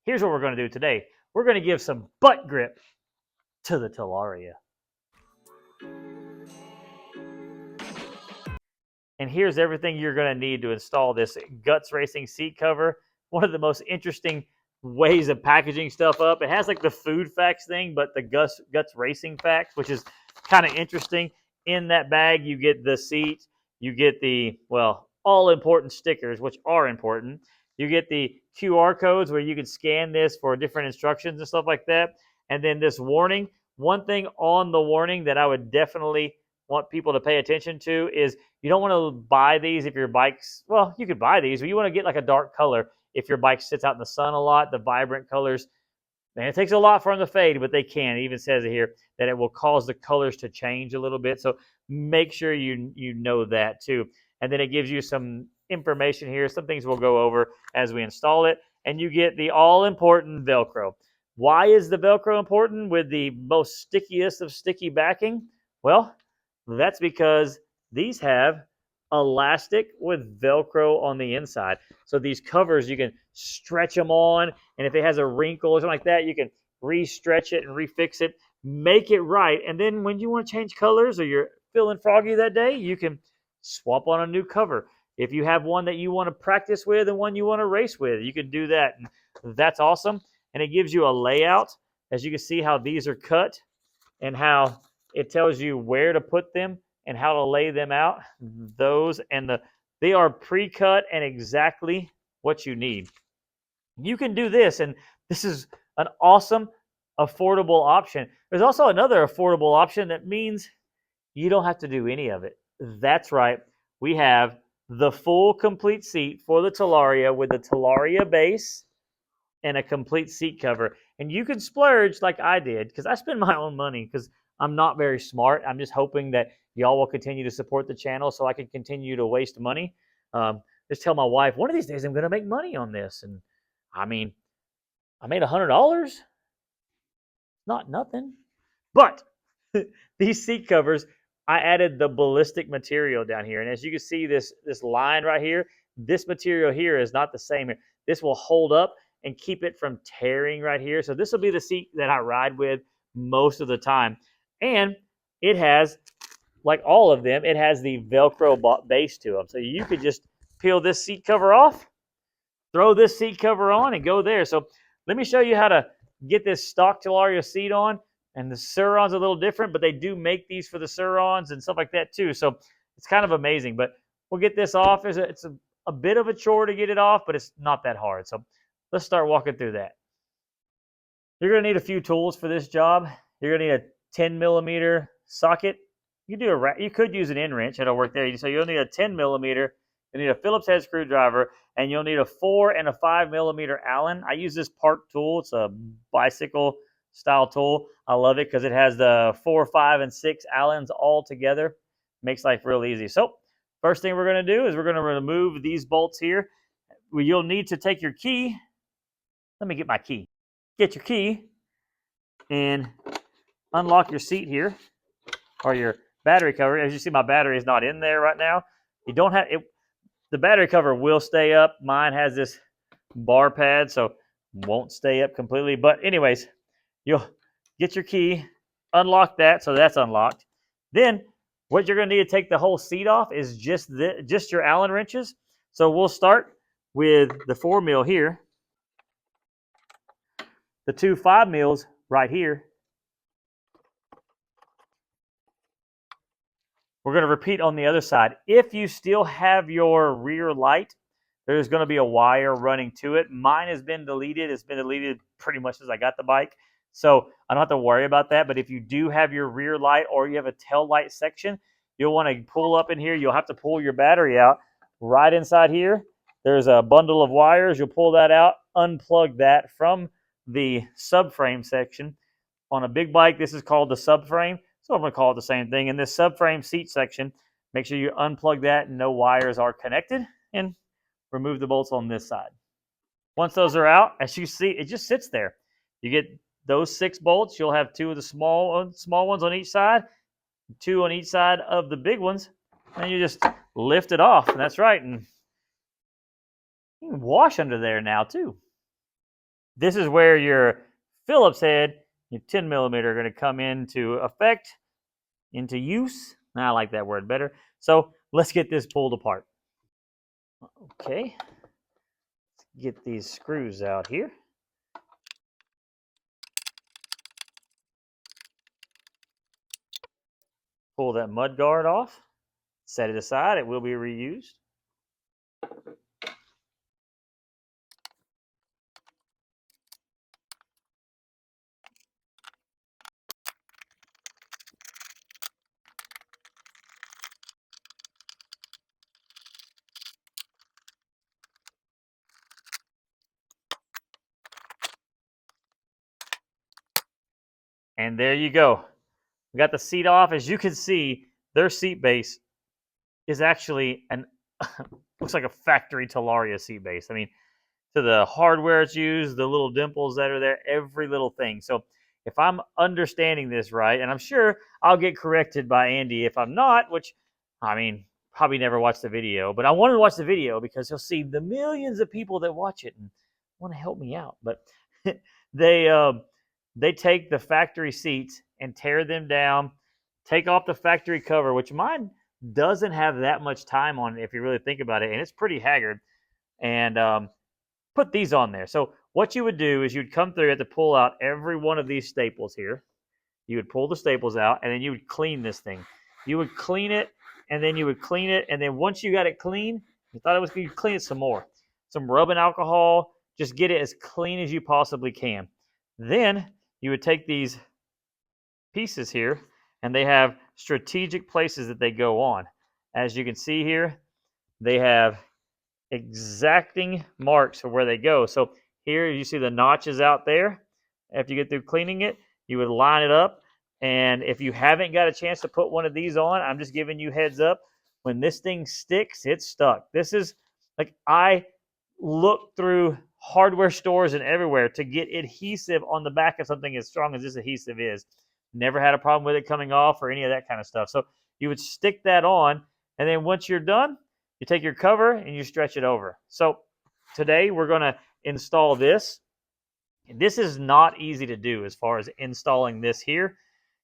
here's what we're going to do today. We're going to give some butt grip to the Talaria. And here's everything you're going to need to install this Guts Racing seat cover. One of the most interesting ways of packaging stuff up. It has like the food facts thing, but the Guts Racing facts, which is kind of interesting. In that bag, you get the seat, you get the, well, all important stickers, which are important. You get the QR codes where you can scan this for different instructions and stuff like that. And then this warning. One thing on the warning that I would definitely want people to pay attention to is you don't want to buy these if your bike's, well, you could buy these, but you want to get like a dark color if your bike sits out in the sun a lot. The vibrant colors, man, it takes a lot for them to fade, but they can. It even says it here that it will cause the colors to change a little bit. So make sure you know that too. And then it gives you some information here. Some things we'll go over as we install it. And you get the all-important Velcro. Why is the Velcro important with the most stickiest of sticky backing? Well, that's because these have elastic with Velcro on the inside. So these covers, you can stretch them on, and if it has a wrinkle or something like that, you can re-stretch it and refix it, make it right. And then when you want to change colors or you're feeling froggy that day, you can swap on a new cover. If you have one that you want to practice with and one you want to race with, you can do that. And that's awesome. And it gives you a layout. As you can see how these are cut and how it tells you where to put them and how to lay them out. Those and they are pre-cut and exactly what you need. You can do this, and this is an awesome, affordable option. There's also another affordable option that means you don't have to do any of it. That's right. We have the full complete seat for the Talaria with the Talaria base and a complete seat cover. And you can splurge like I did, because I spend my own money because I'm not very smart. I'm just hoping that y'all will continue to support the channel so I can continue to waste money. Just tell my wife, one of these days I'm going to make money on this. And I mean, I made $100. Not nothing. But these seat covers, I added the ballistic material down here. And as you can see, this line right here, this material here is not the same. This will hold up and keep it from tearing right here. So this will be the seat that I ride with most of the time. And it has, like all of them, it has the Velcro base to them. So you could just peel this seat cover off, throw this seat cover on, and go there. So let me show you how to get this stock Talaria seat on. And the Sur-Ron's a little different, but they do make these for the Sur-Rons and stuff like that too. So it's kind of amazing. But we'll get this off. It's a bit of a chore to get it off, but it's not that hard. So let's start walking through that. You're going to need a few tools for this job. You're going to need a 10 millimeter socket. You could use an end wrench. It'll work there. So you'll need a 10 millimeter. You'll need a Phillips head screwdriver, and you'll need a 4 and a 5 millimeter Allen. I use this Park tool. It's a bicycle style tool. I love it because it has the 4, 5, and 6 Allens all together. Makes life real easy. So first thing we're going to do is we're going to remove these bolts here. You'll need to take your key. Let me get my key. Get your key and unlock your seat here, or your battery cover. As you see, my battery is not in there right now. You don't have it. The battery cover will stay up. Mine has this bar pad, so won't stay up completely. But anyways, you'll get your key, unlock that, so that's unlocked. Then what you're going to need to take the whole seat off is just your Allen wrenches. So we'll start with the 4 mil here, the 2 5 mils right here. We're going to repeat on the other side. If you still have your rear light, there's going to be a wire running to it. Mine has been deleted. It's been deleted pretty much since I got the bike. So I don't have to worry about that. But if you do have your rear light or you have a tail light section, you'll want to pull up in here. You'll have to pull your battery out. Right inside here, there's a bundle of wires. You'll pull that out, unplug that from the subframe section. On a big bike, this is called the subframe. So I'm going to call it the same thing. In this subframe seat section, make sure you unplug that and no wires are connected, and remove the bolts on this side. Once those are out, as you see, it just sits there. You get those 6 bolts. You'll have 2 of the small ones on each side, 2 on each side of the big ones, and you just lift it off. And that's right. And you can wash under there now too. This is where your Phillips head, your 10 millimeter, are going to come into effect, into use. I like that word better. So let's get this pulled apart. Okay, let's get these screws out here. Pull that mud guard off. Set it aside. It will be reused. And there you go. We got the seat off. As you can see, their seat base is actually an looks like a factory Talaria seat base. I mean, to the hardware it's used, the little dimples that are there, every little thing. So if I'm understanding this right, and I'm sure I'll get corrected by Andy if I'm not, which, I mean, probably never watched the video, but I wanted to watch the video because he'll see the millions of people that watch it and want to help me out. But they take the factory seats and tear them down, take off the factory cover, which mine doesn't have that much time on it if you really think about it, and it's pretty haggard, and put these on there. So what you would do is you'd come through, you have to pull out every one of these staples here. You would pull the staples out, and then you would clean this thing. You would clean it, and then you would clean it, and then once you got it clean, you thought it was good, you clean it some more. Some rubbing alcohol, just get it as clean as you possibly can. Then you would take these pieces here, and they have strategic places that they go on. As you can see here, they have exacting marks for where they go. So here you see the notches out there. After you get through cleaning it, you would line it up. And if you haven't got a chance to put one of these on, I'm just giving you heads up. When this thing sticks, it's stuck. This is like, I look through hardware stores and everywhere to get adhesive on the back of something as strong as this adhesive is. Never had a problem with it coming off or any of that kind of stuff. So you would stick that on, and then once you're done, you take your cover and you stretch it over. So today we're going to install this. This is not easy to do as far as installing this here.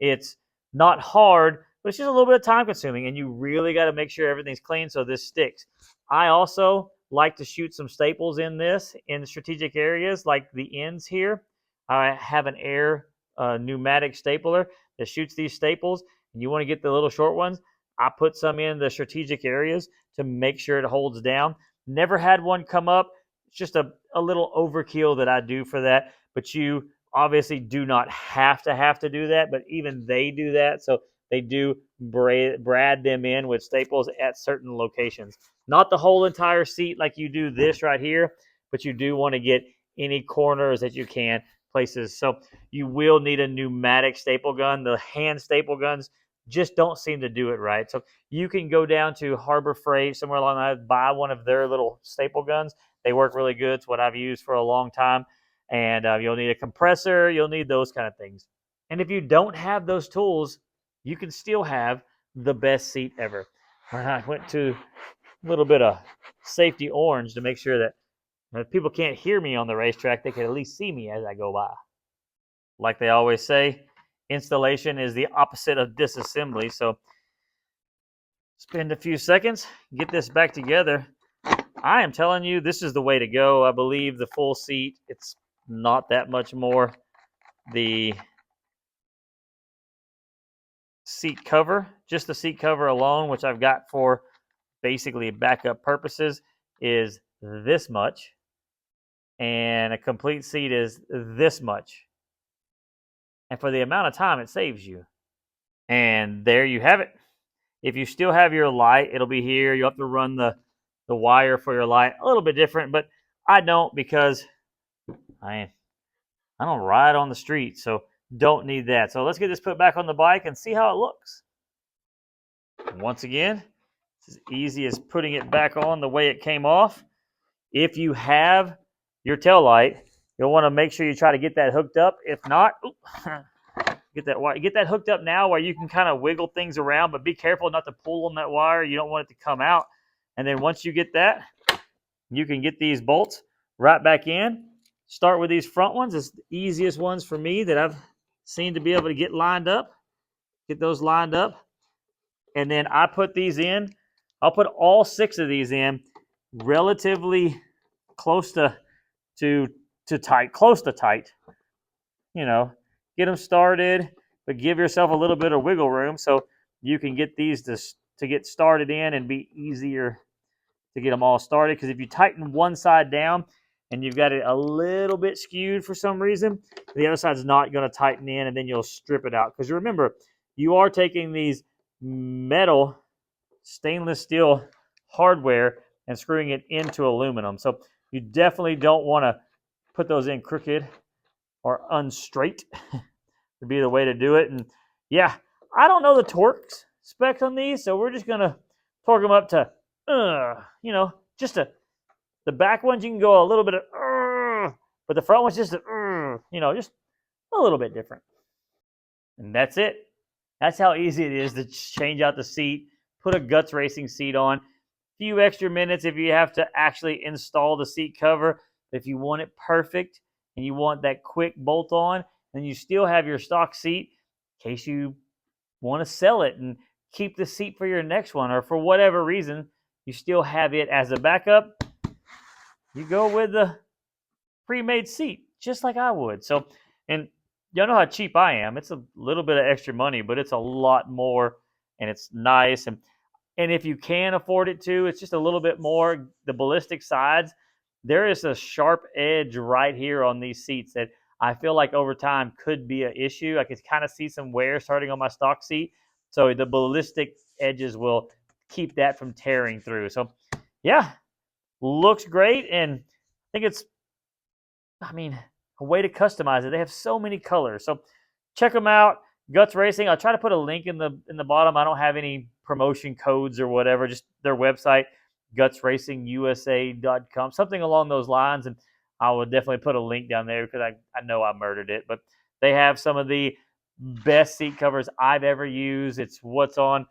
It's not hard, but it's just a little bit of time consuming, and you really got to make sure everything's clean so this sticks. I also like to shoot some staples in this in strategic areas like the ends here. I have an air pneumatic stapler that shoots these staples, and you want to get the little short ones. I put some in the strategic areas to make sure it holds down. Never had one come up. It's just a little overkill that I do for that. But you obviously do not have to do that, but even they do that. So they do brad them in with staples at certain locations. Not the whole entire seat like you do this right here, but you do want to get any corners that you can, places. So you will need a pneumatic staple gun. The hand staple guns just don't seem to do it right. So you can go down to Harbor Freight, somewhere along the line, buy one of their little staple guns. They work really good. It's what I've used for a long time. And you'll need a compressor. You'll need those kind of things. And if you don't have those tools, you can still have the best seat ever. I went to a little bit of safety orange to make sure that if people can't hear me on the racetrack, they can at least see me as I go by. Like they always say, installation is the opposite of disassembly. So spend a few seconds, get this back together. I am telling you, this is the way to go. I believe the full seat, it's not that much more. The seat cover, just the seat cover alone, which I've got for basically backup purposes, is this much. And a complete seat is this much. And for the amount of time it saves you. And there you have it. If you still have your light, it'll be here. You have to run the wire for your light. A little bit different, but I don't, because I don't ride on the street, so don't need that. So let's get this put back on the bike and see how it looks. Once again, it's as easy as putting it back on the way it came off. If you have your tail light, you'll want to make sure you try to get that hooked up. If not, get that hooked up now where you can kind of wiggle things around, but be careful not to pull on that wire. You don't want it to come out. And then once you get that, you can get these bolts right back in, start with these front ones. It's the easiest ones for me that I've seen to be able to get lined up. Get those lined up. And then I put these in. I'll put all 6 of these in relatively close to tight, close to tight. You know, get them started, but give yourself a little bit of wiggle room so you can get these to get started in and be easier to get them all started. Because if you tighten one side down and you've got it a little bit skewed for some reason, the other side's not going to tighten in, and then you'll strip it out. Because remember, you are taking these metal stainless steel hardware and screwing it into aluminum. So you definitely don't want to put those in crooked or unstraight to be the way to do it. And yeah, I don't know the torque specs on these, so we're just going to torque them up to, just the back ones you can go a little bit of, but the front ones just, just a little bit different. And that's it. That's how easy it is to change out the seat, put a Guts Racing seat on. A few extra minutes if you have to actually install the seat cover. If you want it perfect and you want that quick bolt on, and you still have your stock seat in case you want to sell it and keep the seat for your next one, or for whatever reason, you still have it as a backup, you go with the pre-made seat, just like I would. So, and y'all know how cheap I am. It's a little bit of extra money, but it's a lot more, and it's nice. And if you can afford it too, it's just a little bit more. The ballistic sides, there is a sharp edge right here on these seats that I feel like over time could be an issue. I could kind of see some wear starting on my stock seat. So the ballistic edges will keep that from tearing through. So yeah, looks great. And I think it's, a way to customize it. They have so many colors. So check them out. Guts Racing. I'll try to put a link in the bottom. I don't have any promotion codes or whatever, just their website, gutsracingusa.com, something along those lines. And I will definitely put a link down there because I know I murdered it. But they have some of the best seat covers I've ever used. It's what's on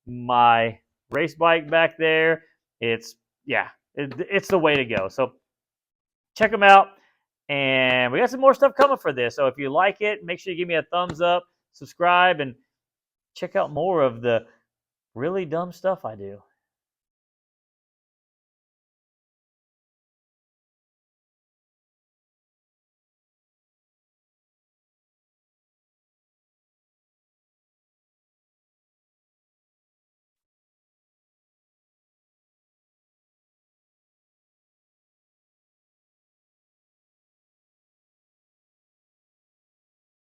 my race bike back there. It's the way to go. So check them out. And we got some more stuff coming for this. So if you like it, make sure you give me a thumbs up, subscribe, and check out more of the really dumb stuff I do.